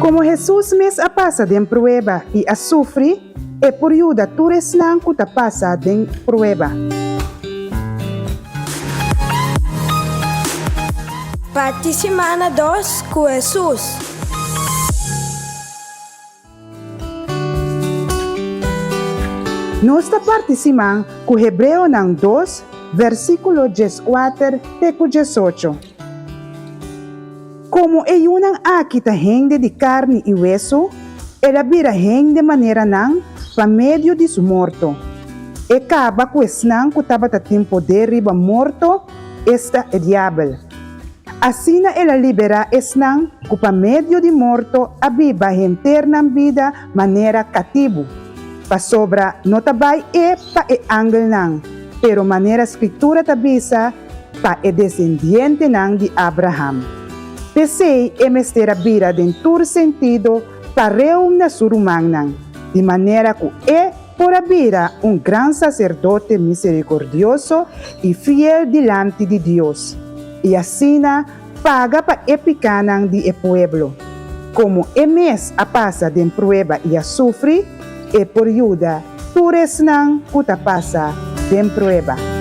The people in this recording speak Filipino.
Como Jesus mes apasa den prueba e a sufre, e por ayuda tures nang kuta pasa den prueba. Parte semana 2 com Jesus. Nosta participam com Hebreu ng 2, versículo 14 teco 18. Como é unang akita hende de carne e hueso, ela vira hende de maneira não, pa medio de su morto. E caba questão que tabata tem poder riba morto, esta é diabo. Assim ela libera esnang que pa medio de morto abiba internam vida maneira cativo. Pa sobra notabay e pa e angle nang, pero maneira escritura tabisa pa e descendiente nang de Abraham. Pesei e mestera bira dentur sentido pareu na surumang nang, de maneira que é por abira gran sacerdote misericordioso e fiel delante de Dios. E assina paga pa epicanang de e pueblo. Como e mes a pasa den prueba e a sufre, e por ayuda, tures nang kutapasa den prueba.